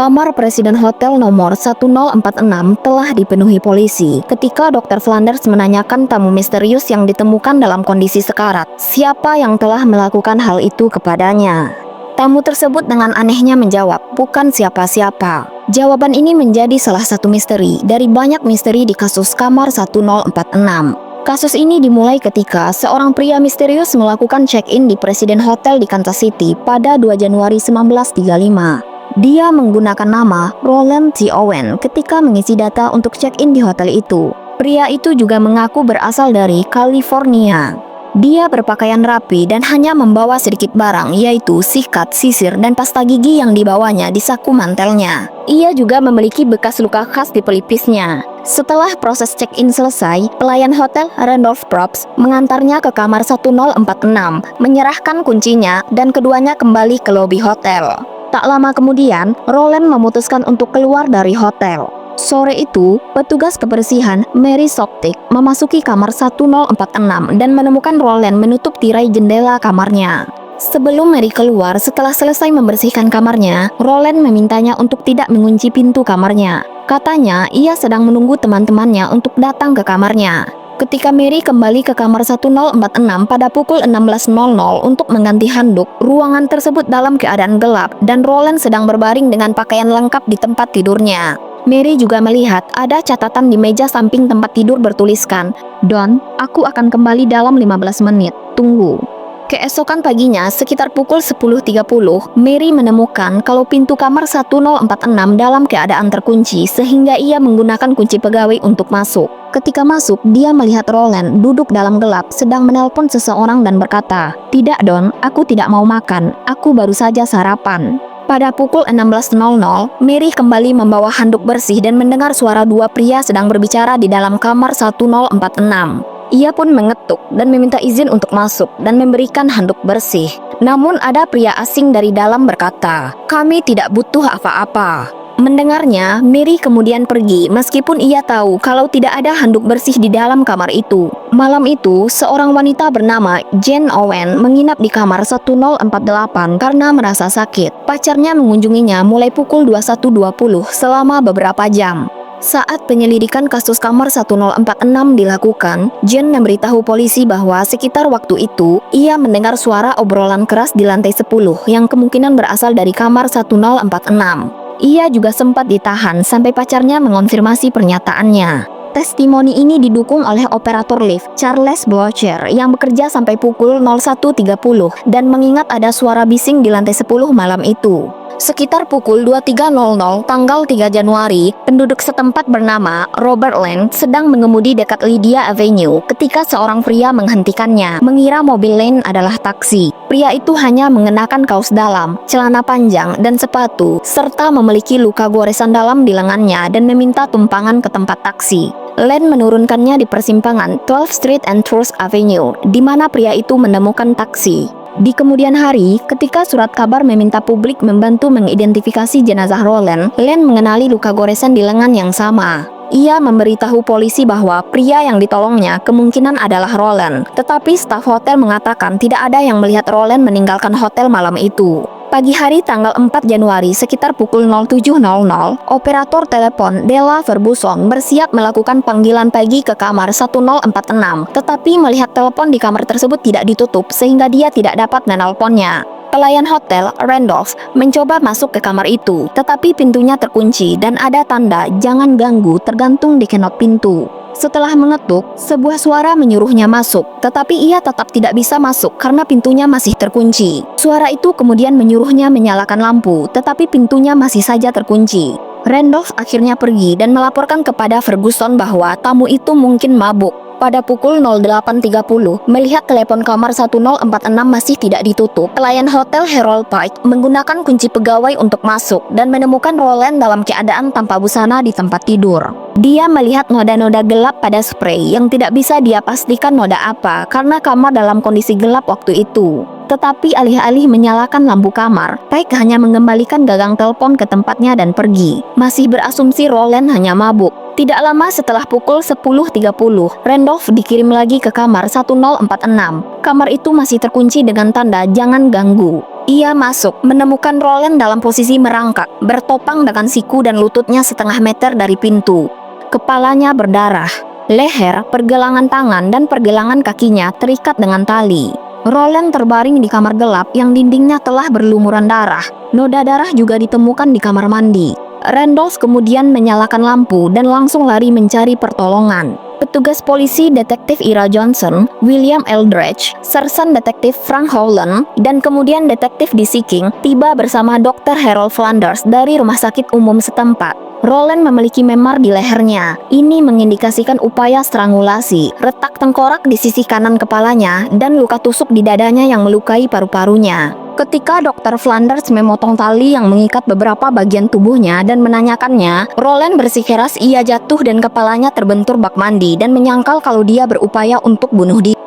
Kamar Presiden Hotel nomor 1046 telah dipenuhi polisi ketika Dr. Flanders menanyakan tamu misterius yang ditemukan dalam kondisi sekarat, siapa yang telah melakukan hal itu kepadanya. Tamu tersebut dengan anehnya menjawab, bukan siapa-siapa. Jawaban ini menjadi salah satu misteri dari banyak misteri di kasus Kamar 1046. Kasus ini dimulai ketika seorang pria misterius melakukan check-in di Presiden Hotel di Kansas City pada 2 Januari 1935. Dia menggunakan nama Roland T. Owen ketika mengisi data untuk check-in di hotel itu. Pria itu juga mengaku berasal dari California. Dia berpakaian rapi dan hanya membawa sedikit barang, yaitu sikat, sisir, dan pasta gigi yang dibawanya di saku mantelnya. Ia juga memiliki bekas luka khas di pelipisnya. Setelah proses check-in selesai, pelayan hotel Randolph Probst mengantarnya ke kamar 1046, menyerahkan kuncinya, dan keduanya kembali ke lobi hotel. Tak lama kemudian, Roland memutuskan untuk keluar dari hotel. Sore itu, petugas kebersihan Mary Soptic memasuki kamar 1046 dan menemukan Roland menutup tirai jendela kamarnya. Sebelum Mary keluar setelah selesai membersihkan kamarnya, Roland memintanya untuk tidak mengunci pintu kamarnya. Katanya, ia sedang menunggu teman-temannya untuk datang ke kamarnya. Ketika Mary kembali ke kamar 1046 pada pukul 16.00 untuk mengganti handuk, ruangan tersebut dalam keadaan gelap dan Roland sedang berbaring dengan pakaian lengkap di tempat tidurnya. Mary juga melihat ada catatan di meja samping tempat tidur bertuliskan, "Don, aku akan kembali dalam 15 menit, tunggu." Keesokan paginya, sekitar pukul 10.30, Mary menemukan kalau pintu kamar 1046 dalam keadaan terkunci sehingga ia menggunakan kunci pegawai untuk masuk. Ketika masuk, dia melihat Roland duduk dalam gelap sedang menelpon seseorang dan berkata, "Tidak Don, aku tidak mau makan, aku baru saja sarapan." Pada pukul 16.00, Mary kembali membawa handuk bersih dan mendengar suara dua pria sedang berbicara di dalam kamar 1046. Ia pun mengetuk dan meminta izin untuk masuk dan memberikan handuk bersih. Namun ada pria asing dari dalam berkata, "Kami tidak butuh apa-apa." Mendengarnya, Mary kemudian pergi meskipun ia tahu kalau tidak ada handuk bersih di dalam kamar itu. Malam itu, seorang wanita bernama Jane Owen menginap di kamar 1048 karena merasa sakit. Pacarnya mengunjunginya mulai pukul 21.20 selama beberapa jam. Saat penyelidikan kasus kamar 1046 dilakukan, Jane memberitahu polisi bahwa sekitar waktu itu, ia mendengar suara obrolan keras di lantai 10 yang kemungkinan berasal dari kamar 1046. Ia juga sempat ditahan sampai pacarnya mengonfirmasi pernyataannya. Testimoni ini didukung oleh operator lift Charles Blocher yang bekerja sampai pukul 01.30 dan mengingat ada suara bising di lantai 10 malam itu. Sekitar pukul 23.00 tanggal 3 Januari, penduduk setempat bernama Robert Lane sedang mengemudi dekat Lydia Avenue ketika seorang pria menghentikannya, mengira mobil Lane adalah taksi. Pria itu hanya mengenakan kaos dalam, celana panjang, dan sepatu, serta memiliki luka goresan dalam di lengannya dan meminta tumpangan ke tempat taksi. Lane menurunkannya di persimpangan 12th Street and Trust Avenue, di mana pria itu menemukan taksi. Di kemudian hari, ketika surat kabar meminta publik membantu mengidentifikasi jenazah Roland, Lane mengenali luka goresan di lengan yang sama. Ia memberitahu polisi bahwa pria yang ditolongnya kemungkinan adalah Roland, tetapi staf hotel mengatakan tidak ada yang melihat Roland meninggalkan hotel malam itu. Pagi hari tanggal 4 Januari sekitar pukul 07.00, operator telepon Della Ferguson bersiap melakukan panggilan pagi ke kamar 1046, tetapi melihat telepon di kamar tersebut tidak ditutup sehingga dia tidak dapat menelponnya. Pelayan hotel, Randolph, mencoba masuk ke kamar itu, tetapi pintunya terkunci dan ada tanda "jangan ganggu" tergantung di kenop pintu. Setelah mengetuk, sebuah suara menyuruhnya masuk, tetapi ia tetap tidak bisa masuk karena pintunya masih terkunci. Suara itu kemudian menyuruhnya menyalakan lampu, tetapi pintunya masih saja terkunci. Randolph akhirnya pergi dan melaporkan kepada Ferguson bahwa tamu itu mungkin mabuk. Pada pukul 08.30, melihat telepon kamar 1046 masih tidak ditutup, pelayan hotel Harold Pike menggunakan kunci pegawai untuk masuk dan menemukan Roland dalam keadaan tanpa busana di tempat tidur. Dia melihat noda-noda gelap pada spray yang tidak bisa dia pastikan noda apa karena kamar dalam kondisi gelap waktu itu. Tetapi alih-alih menyalakan lampu kamar, Pike hanya mengembalikan gagang telepon ke tempatnya dan pergi. Masih berasumsi Roland hanya mabuk. Tidak lama setelah pukul 10.30, Randolph dikirim lagi ke kamar 1046. Kamar itu masih terkunci dengan tanda "jangan ganggu". Ia masuk, menemukan Roland dalam posisi merangkak, bertopang dengan siku dan lututnya setengah meter dari pintu. Kepalanya berdarah. Leher, pergelangan tangan, dan pergelangan kakinya terikat dengan tali. Roland terbaring di kamar gelap yang dindingnya telah berlumuran darah. Noda darah juga ditemukan di kamar mandi. Randolph kemudian menyalakan lampu dan langsung lari mencari pertolongan. Petugas polisi Detektif Ira Johnson, William Eldridge, Sersan Detektif Frank Holland, dan kemudian Detektif DC King tiba bersama Dr. Harold Flanders dari rumah sakit umum setempat. Roland memiliki memar di lehernya. Ini mengindikasikan upaya strangulasi, retak tengkorak di sisi kanan kepalanya, dan luka tusuk di dadanya yang melukai paru-parunya. Ketika Dr. Flanders memotong tali yang mengikat beberapa bagian tubuhnya dan menanyakannya, Roland bersikeras ia jatuh dan kepalanya terbentur bak mandi dan menyangkal kalau dia berupaya untuk bunuh diri.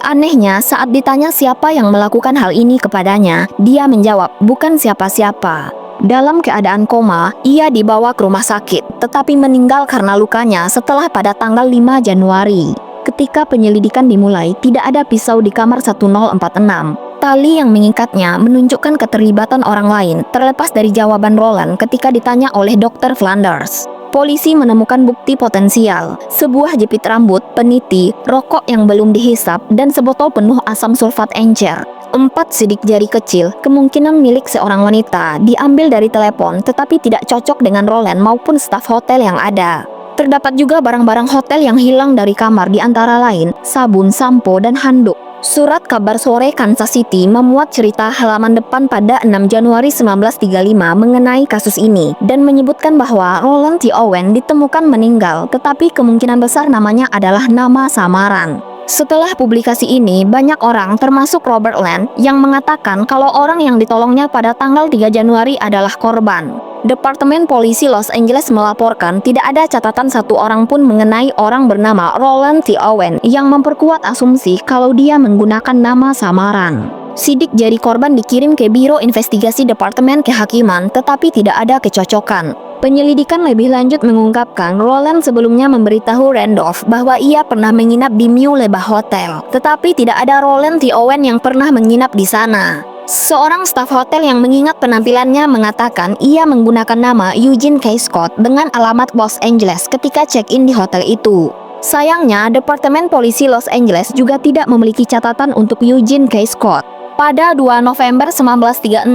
Anehnya, saat ditanya siapa yang melakukan hal ini kepadanya, dia menjawab, bukan siapa-siapa. Dalam keadaan koma, ia dibawa ke rumah sakit, tetapi meninggal karena lukanya setelah pada tanggal 5 Januari. Ketika penyelidikan dimulai, tidak ada pisau di kamar 1046. Tali yang mengikatnya menunjukkan keterlibatan orang lain, terlepas dari jawaban Roland ketika ditanya oleh Dr. Flanders. Polisi menemukan bukti potensial, sebuah jepit rambut, peniti, rokok yang belum dihisap, dan sebotol penuh asam sulfat encer. 4 sidik jari kecil, kemungkinan milik seorang wanita, diambil dari telepon tetapi tidak cocok dengan Roland maupun staf hotel yang ada. Terdapat juga barang-barang hotel yang hilang dari kamar, di antara lain sabun, sampo, dan handuk. Surat kabar sore Kansas City memuat cerita halaman depan pada 6 Januari 1935 mengenai kasus ini dan menyebutkan bahwa Roland T. Owen ditemukan meninggal, tetapi kemungkinan besar namanya adalah nama samaran. Setelah publikasi ini, banyak orang termasuk Robert Land yang mengatakan kalau orang yang ditolongnya pada tanggal 3 Januari adalah korban. Departemen Polisi Los Angeles melaporkan tidak ada catatan satu orang pun mengenai orang bernama Roland T. Owen yang memperkuat asumsi kalau dia menggunakan nama samaran. Sidik jari korban dikirim ke Biro Investigasi Departemen Kehakiman, tetapi tidak ada kecocokan. Penyelidikan lebih lanjut mengungkapkan Roland sebelumnya memberitahu Randolph bahwa ia pernah menginap di Muleba Hotel, tetapi tidak ada Roland T. Owen yang pernah menginap di sana. Seorang staf hotel yang mengingat penampilannya mengatakan ia menggunakan nama Eugene K. Scott dengan alamat Los Angeles ketika check-in di hotel itu. Sayangnya, Departemen Polisi Los Angeles juga tidak memiliki catatan untuk Eugene K. Scott. Pada 2 November 1936,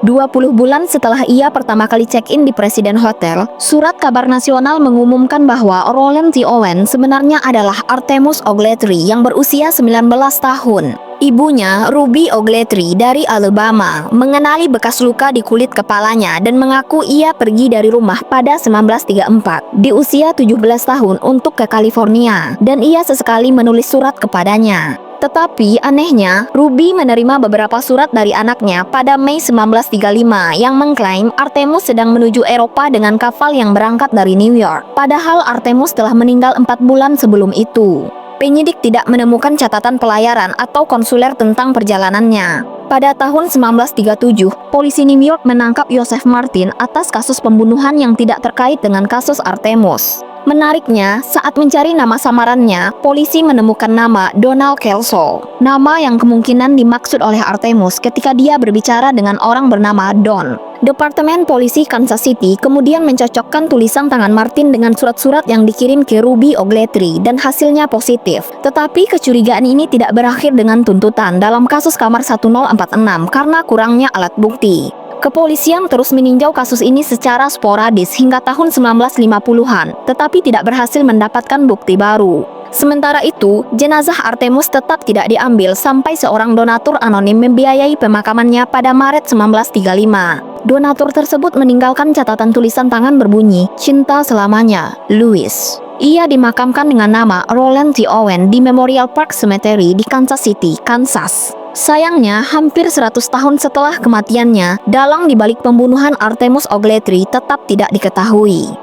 20 bulan setelah ia pertama kali check-in di Presiden Hotel, Surat Kabar Nasional mengumumkan bahwa Roland T. Owen sebenarnya adalah Artemus Ogletree yang berusia 19 tahun. Ibunya, Ruby Ogletree dari Alabama, mengenali bekas luka di kulit kepalanya dan mengaku ia pergi dari rumah pada 1934 di usia 17 tahun untuk ke California, dan ia sesekali menulis surat kepadanya. Tetapi anehnya, Ruby menerima beberapa surat dari anaknya pada Mei 1935 yang mengklaim Artemus sedang menuju Eropa dengan kapal yang berangkat dari New York. Padahal Artemus telah meninggal 4 bulan sebelum itu. Penyidik tidak menemukan catatan pelayaran atau konsuler tentang perjalanannya. Pada tahun 1937, polisi New York menangkap Joseph Martin atas kasus pembunuhan yang tidak terkait dengan kasus Artemus. Menariknya, saat mencari nama samarannya, polisi menemukan nama Donald Kelso, nama yang kemungkinan dimaksud oleh Artemus ketika dia berbicara dengan orang bernama Don. Departemen Polisi Kansas City kemudian mencocokkan tulisan tangan Martin dengan surat-surat yang dikirim ke Ruby Ogletree dan hasilnya positif. Tetapi kecurigaan ini tidak berakhir dengan tuntutan dalam kasus kamar 1046 karena kurangnya alat bukti. Kepolisian terus meninjau kasus ini secara sporadis hingga tahun 1950-an, tetapi tidak berhasil mendapatkan bukti baru. Sementara itu, jenazah Artemus tetap tidak diambil sampai seorang donatur anonim membiayai pemakamannya pada Maret 1935. Donatur tersebut meninggalkan catatan tulisan tangan berbunyi, "Cinta selamanya, Louis." Ia dimakamkan dengan nama Roland T. Owen di Memorial Park Cemetery di Kansas City, Kansas. Sayangnya, hampir 100 tahun setelah kematiannya, dalang dibalik pembunuhan Artemus Ogletree tetap tidak diketahui.